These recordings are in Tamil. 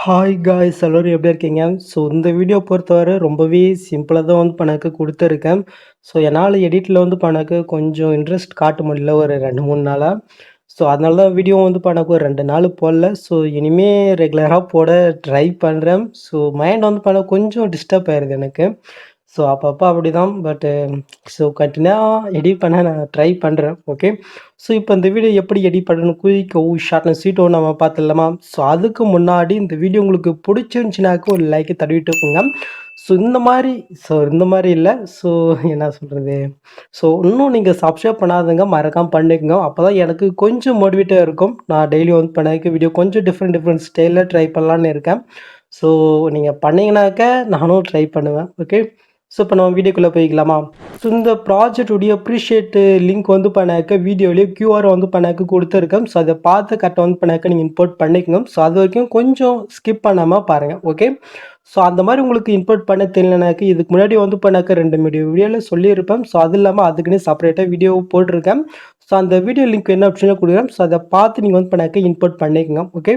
ஹாய் காய்ஸ் எல்லோரும் எப்படி இருக்கீங்க? ஸோ இந்த வீடியோ பொறுத்தவரை ரொம்பவே சிம்பிளாக தான் வந்து பண்ணக்கு கொடுத்துருக்கேன். ஸோ என்னால் எடிட்டில் வந்து பண்ணக்கு கொஞ்சம் இன்ட்ரெஸ்ட் காட்ட முடியல ஒரு 2-3 நாளாக. ஸோ அதனால தான் வீடியோ வந்து பண்ணக்கு ஒரு 2 நாள் போடல. ஸோ இனிமேல் ரெகுலராக போட ட்ரை பண்ணுறேன். ஸோ மைண்ட் வந்து பண்ண கொஞ்சம் டிஸ்டர்ப் ஆயிடுது எனக்கு. ஸோ அப்பப்போ அப்படி தான். பட்டு ஸோ கண்டினியூவாக எடிட் பண்ண நான் ட்ரை பண்ணுறேன். ஓகே. ஸோ இப்போ இந்த வீடியோ எப்படி எடிட் பண்ணணும் குயிக்கோ ஷார்ட் அண்ட் ஸ்வீட்டோ நம்ம பார்த்துடலாமா? ஸோ அதுக்கு முன்னாடி இந்த வீடியோ உங்களுக்கு பிடிச்சிருந்துச்சுனாக்க ஒரு லைக்கை தடவிட்டு போங்க. ஸோ இந்த மாதிரி இல்லை. ஸோ என்ன சொல்கிறது, ஸோ இன்னும் நீங்கள் சப்ஸ்கிரைப் பண்ணாதவங்க மறக்காமல் பண்ணிக்கோங்க. அப்போ தான் எனக்கு கொஞ்சம் மோட்டிவேட்டாக இருக்கும். நான் டெய்லி வந்து பண்ண வீடியோ கொஞ்சம் டிஃப்ரெண்ட் ஸ்டைலில் ட்ரை பண்ணலான்னு இருக்கேன். ஸோ நீங்கள் பண்ணிங்கனாக்க நானும் ட்ரை பண்ணுவேன். ஓகே. ஸோ இப்போ நம்ம வீடியோக்குள்ளே போய்க்கலாமா? ஸோ இந்த ப்ராஜெக்டுடைய அப்ரிஷியேட் லிங்க் வந்து பண்ணாக்க வீடியோலேயே கியூஆர் வந்து பண்ணாக்க கொடுத்துருக்கேன். ஸோ அதை பார்த்து கரெக்டாக வந்து பண்ணாக்க நீங்கள் இம்போர்ட் பண்ணிக்கோங்க. ஸோ அது வரைக்கும் கொஞ்சம் ஸ்கிப் பண்ணாமல் பாருங்கள். ஓகே. ஸோ அந்த மாதிரி உங்களுக்கு இம்போர்ட் பண்ண தெரியலனாக்க இதுக்கு முன்னாடி வந்து பண்ணாக்க 2 வீடியோவில் சொல்லியிருப்பேன். ஸோ அது இல்லாமல் அதுக்குன்னே செப்பரேட்டாக வீடியோ போட்டிருக்கேன். ஸோ அந்த வீடியோ லிங்க் என்ன ஆப்ஷனில் கொடுக்குறேன். ஸோ அதை பார்த்து நீங்கள் வந்து பண்ணாக்க இம்போர்ட் பண்ணிக்கோங்க. ஓகே.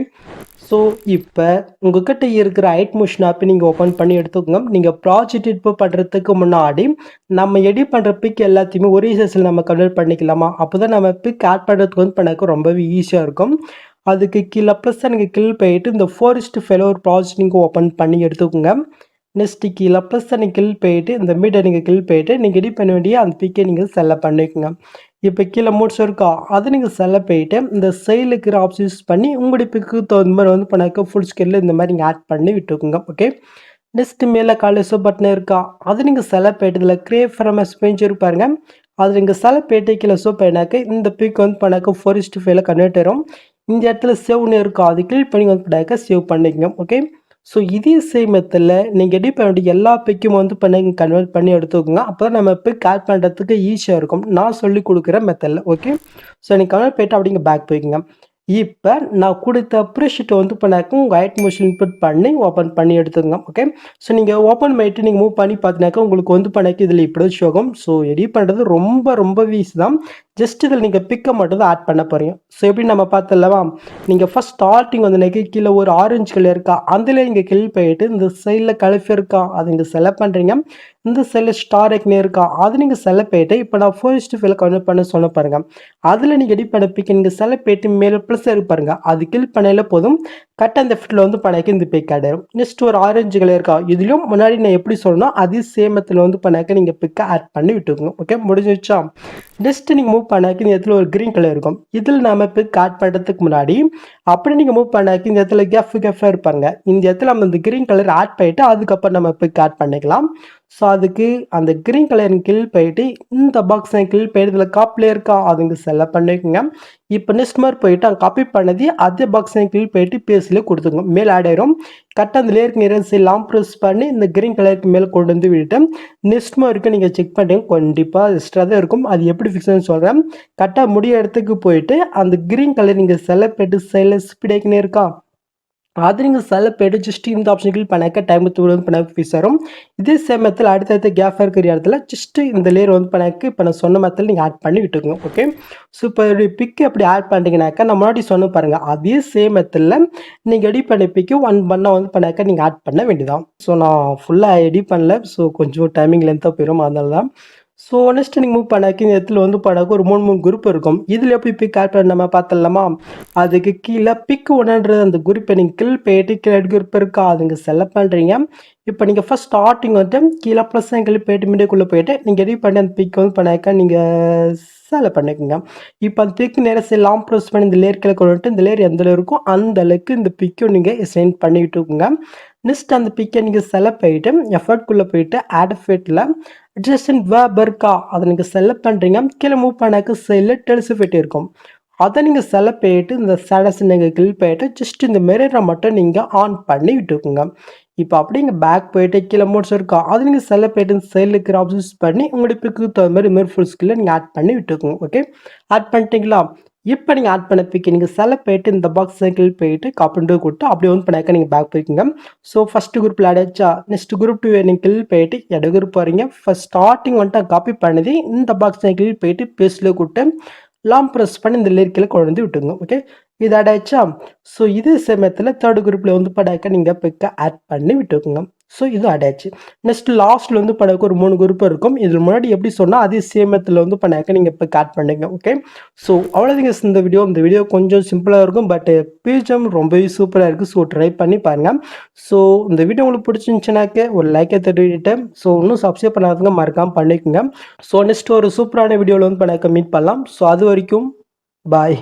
ஸோ இப்போ உங்கள்கிட்ட இருக்கிற ஐட்மோஷன் ஆப்பை நீங்கள் ஓப்பன் பண்ணி எடுத்துக்கோங்க. நீங்கள் ப்ராஜெக்ட் இப்போ பண்ணுறதுக்கு முன்னாடி நம்ம எடிட் பண்ணுற பிக் எல்லாத்தையுமே ஒரே சைஸில் நம்ம கன்வெர்ட் பண்ணிக்கலாமா? அப்போ தான் நம்ம பிக் ஆட் பண்ணுறதுக்கு வந்து பண்ணாக்க ரொம்பவே ஈஸியாக இருக்கும். அதுக்கு கீழே ப்ளஸ் நீங்கள் கில் போயிட்டு இந்த 4:5 ஒரு ப்ராஜெக்ட் நீங்கள் ஓப்பன் பண்ணி எடுத்துக்கோங்க. நெக்ஸ்ட்டு கீழே ப்ளஸ் நீங்கள் கில் போயிட்டு இந்த மீட்டை நீங்கள் கில் போயிட்டு நீங்கள் எடிட் பண்ண வேண்டிய அந்த பிக்கை நீங்கள் செலக்ட் பண்ணிக்கோங்க. இப்போ கீழே மூட்ஸ் இருக்கா அதை நீங்கள் செலக்ட் போயிட்டு இந்த சைடில் இருக்கிற ஆப்ஷன் யூஸ் பண்ணி உங்களுடைய பிக்கு தகுந்த மாதிரி வந்து பண்ணாக்க ஃபுல் ஸ்கேலில் இந்த மாதிரி நீங்கள் ஆட் பண்ணி விட்டுக்கோங்க. ஓகே. நெக்ஸ்ட்டு மேலே காலேஜோ பட்டன் இருக்கா அது நீங்கள் செலக்ட் போயிட்டு இதில் கிரியேட் ஃப்ரம் ஸ்பெஞ்ச் இருப்பாருங்க. அது நீங்கள் செலக்ட் போயிட்டு கீழே சோ பண்ணாக்க இந்த பிக் வந்து பண்ணாக்க 4:5 கன்வெர்ட் ஆயிரும். இந்த இடத்துல சேவ்னு இருக்கா அது கிளிக் பண்ணி வந்து பண்ணாக்க சேவ் பண்ணிக்கோங்க. ஓகே. ஸோ இதே சேம் மெத்தடில் நீங்கள் எடிட் பண்ண வேண்டிய எல்லா பிக்கும் வந்து பண்ணி கன்வெர்ட் பண்ணி எடுத்துக்கோங்க. அப்போ தான் நம்ம பிக் ஆட் பண்ணுறதுக்கு ஈஸியாக இருக்கும். நான் சொல்லி கொடுக்குற மெத்தடில். ஓகே. ஸோ நீங்கள் கன்வெர்ட் போயிட்டு அப்படிங்க பேக் போய்க்குங்க. இப்போ நான் கொடுத்த ப்ரீஷீட்டை வந்து பண்ணாக்க உங்கள் ஐட் மோஷன் இன்புட் பண்ணி ஓப்பன் பண்ணி எடுத்துக்கோங்க. ஓகே. ஸோ நீங்கள் ஓப்பன் பண்ணிட்டு நீங்கள் மூவ் பண்ணி பார்த்தினாக்கா உங்களுக்கு வந்து பண்ணாக்க இதில் இப்படி ஷோகும். ஸோ எடிட் பண்ணுறது ரொம்ப ஈஸி தான். ஜஸ்ட் இதில் நீங்கள் பிக்கை மட்டும் தான் ஆட் பண்ண போகிறீங்க. ஸோ எப்படி நம்ம பார்த்துடலாமா? நீங்கள் ஃபஸ்ட் ஸ்டார்டிங் வந்து நெக்கு கீழே ஒரு ஆரஞ்சு கலர் இருக்கா அதில் இங்கே கிளிக் போயிட்டு இந்த சைடில் கலஃப் இருக்கா அதை நீங்கள் செலக்ட் பண்ணுறீங்க. இந்த சைடில் ஸ்டார் ஐக்கனே இருக்கா அது நீங்கள் செலக்ட் போயிட்டு இப்போ நான் 4:5 கன்வெர்ட் பண்ண சொன்ன பாருங்கள். அதில் நீங்கள் எடிட் பண்ண பிக் நீங்கள் செலக்ட் போயிட்டு மேலே ப்ளஸ் இருப்பாருங்க அது கிளிக் பண்ணல போதும் கரெக்டாக இந்த ஃபிட்டில் வந்து பண்ணாக்க இந்த பிக் ஆட் ஆயிரும். நெக்ஸ்ட் ஒரு ஆரஞ்சு கலர் இருக்கா இதுலையும் முன்னாடி நான் எப்படி சொல்லணும் அதே சேமத்தில் வந்து பண்ணாக்க நீங்கள் பிக்கை ஆட் பண்ணி விட்டுக்கோங்க. ஓகே. முடிஞ்சிச்சா? நெக்ஸ்ட் நீங்கள் மூவ் பண்ணாக்க இந்த இடத்துல ஒரு கிரீன் கலர் இருக்கும். இதில் நம்ம பிக் ஆட் பண்ணுறதுக்கு முன்னாடி அப்படி நீங்கள் மூவ் பண்ணாக்க இந்த இடத்துல கேஃபாக இருப்பாங்க. இந்த இடத்துல நம்ம இந்த கிரீன் கலர் ஆட் பண்ணிட்டு அதுக்கப்புறம் நம்ம பிக் ஆட் பண்ணிக்கலாம். ஸோ அதுக்கு அந்த கிரீன் கலரின் கில் போயிட்டு இந்த பாக்ஸ் கில் போயிட்டு இதில் காப்பில் இருக்கா அதுங்க செலக்ட் பண்ணிக்கோங்க. இப்போ நெக்ஸ்ட் மாதிரி போயிட்டு அங்கே காப்பி பண்ணது அதே பாக்ஸ் கில் போயிட்டு பேஸ்லேயே கொடுத்துங்க மேலே ஆட் ஆயிரும். கரெக்டாக அந்த லேயருக்கு நிறசி லாங் ப்ரெஸ் பண்ணி இந்த கிரீன் கலருக்கு மேலே கொண்டு வந்து விட்டுட்டு நெக்ஸ்ட் மாதிரி நீங்கள் செக் பண்ணுறீங்க கண்டிப்பாக எக்ஸ்ட்ரா தான் இருக்கும். அது எப்படி ஃபிக்ஸ்னு சொல்கிறேன். கரெக்டாக முடிய இடத்துக்கு போயிட்டு அந்த கிரீன் கலர் நீங்கள் செலக்ட் பண்ணிட்டு சைடில் ஸ்பீடாக்கினே இருக்கா அது நீங்கள் செலக்ட் போய்ட்டு ஜஸ்ட் இந்த ஆப்ஷன் கிளிக் பண்ணாக்க டைம் தூரம் பண்ணாக்க ஃபீஸ் வரும். இதே சேம் மெத்தடில் அடுத்தடுத்த கேஃபாக இருக்கிற இடத்துல ஜஸ்ட்டு இந்த லேயர் வந்து பண்ணாக்க இப்போ நான் சொன்ன மெத்தடில் நீங்கள் ஆட் பண்ணி விட்டுக்கோங்க. ஓகே. ஸோ இப்போ பிக்கு எப்படி ஆட் பண்ணிட்டீங்கனாக்கா நான் முன்னாடி சொன்ன பாருங்கள் அதே சேம் மெத்தடில் நீங்கள் எடிட் பண்ண பிக்கு 1 பண்ண வந்து பண்ணாக்க நீங்கள் ஆட் பண்ண வேண்டியதான். ஸோ நான் ஃபுல்லாக எடிட் பண்ணல. ஸோ கொஞ்சம் டைமிங் லென்த்தாக போயிடும் அதனால தான். ஸோ நெக்ஸ்ட் நீங்கள் மூவ் பண்ணாக்க இந்த இடத்துல வந்து பண்ணாக்க ஒரு 3 குரூப் இருக்கும். இதில் எப்படி பிக் ஆட் பண்ண நம்ம பார்த்துடலாமா? அதுக்கு கீழே பிக் 100 அந்த குரூப்பை நீங்கள் கில் போயிட்டு கீழே குரூப் இருக்கா அதுங்க செலக்ட் பண்ணுறீங்க. இப்போ நீங்கள் ஃபஸ்ட் ஸ்டார்டிங் வந்து கீழே ப்ளஸ் கிளிக் போயிட்டு மீடியாக்குள்ளே போயிட்டு நீங்கள் எடிட் பண்ணி அந்த பிக் வந்து பண்ணாக்க நீங்கள் செலக்ட் பண்ணிக்கோங்க. இப்போ அந்த பிக் நேரம் லாங் ப்ரெஸ் பண்ணி இந்த லேயர் கீழே கொண்டு வந்துட்டு இந்த லேயர் எந்த இருக்கோ அந்த அளவுக்கு இந்த பிக்கும் நீங்கள் சென்ட் பண்ணிக்கிட்டு இருக்குங்க. நெக்ஸ்ட் அந்த பிக்கை நீங்கள் செலக்ட் போயிட்டு எஃபர்ட்குள்ளே போயிட்டு ஆட் எஃபெக்டில் அட்ஜஸ்டன்ட் வேப் இருக்கா அதை நீங்கள் செலக்ட் பண்ணுறீங்க. கீழே மூவ் பண்ணாக்க சைடில் டெலிசிஃபெக்ட் இருக்கும். அதை நீங்கள் செலக்ட் போயிட்டு இந்த ஸ்டேட்டஸ் நீங்கள் கிளிக் போயிட்டு ஜஸ்ட் இந்த மிரரை மட்டும் நீங்கள் ஆன் பண்ணி விட்டுக்குங்க. இப்போ அப்படி இங்கே பேக் போயிட்டு கீழே மோட்ஸ் இருக்கா அது நீங்கள் செலக்ட் போயிட்டு இந்த சைடில் இருக்கிற ஆப்ஷன் யூஸ் பண்ணி உங்களுடைய பிக்கு தகுந்த மாதிரி ஃபுல் ஸ்கில்ல நீங்கள் ஆட் பண்ணி விட்டுக்குங்க. ஓகே. ஆட் பண்ணிட்டீங்களா? இப்போ நீங்கள் ஆட் பண்ண பிக்கு நீங்கள் செலக்ட் போயிட்டு இந்த பாக்ஸ் கிளிக் போயிட்டு காப்பிட்டு கொடுத்து அப்படியே வந்து பண்ணாக்க நீங்கள் பேக் போய்க்குங்க. ஸோ ஃபஸ்ட்டு குரூப்பில் ஆட் ஆச்சா நெக்ஸ்ட் குரூப் 2 நீங்கள் கிளிக் போயிட்டு இட குரூப் வரீங்க. ஃபஸ்ட் ஸ்டார்டிங் வந்துட்டு காப்பி பண்ணது இந்த பாக்ஸ் கிளிக் போயிட்டு பேஸ்ட்லேயே கொடுத்து லாங் ப்ரெஸ் பண்ணி இந்த லேயர் கீழே கொண்டு வந்து விட்டுங்க. ஓகே. இது ஆட் ஆயிடுச்சா? ஸோ இதே சமயத்தில் தேர்ட் குரூப்பில் வந்து படாக்க நீங்கள் பிக்கை ஆட் பண்ணி விட்டுக்குங்க. ஸோ இது ஆட் ஆயிடுச்சு. நெக்ஸ்ட் லாஸ்ட்டில் வந்து படாக்க ஒரு 3 குரூப் இருக்கும். இதில் முன்னாடி எப்படி சொன்னால் அதே சேமத்தில் வந்து பண்ணாக்க நீங்கள் பிக் ஆட் பண்ணுங்க. ஓகே, ஸோ அவ்வளோதாங்க இந்த வீடியோ கொஞ்சம் சிம்பிளாக இருக்கும். பட் பிஜிஎம் ரொம்பவே சூப்பராக இருக்குது. ஸோ ட்ரை பண்ணி பாருங்கள். ஸோ இந்த வீடியோ உங்களுக்கு பிடிச்சிருந்துச்சுனாக்க ஒரு லைக்கை தட்டிட்டு ஸோ இன்னும் சப்ஸ்கிரைப் பண்ணாதவங்க மறக்காமல் பண்ணிக்கோங்க. ஸோ நெக்ஸ்ட் ஒரு சூப்பரான வீடியோவில் வந்து பண்ணாக்க மீட் பண்ணலாம். ஸோ அது வரைக்கும் பாய்.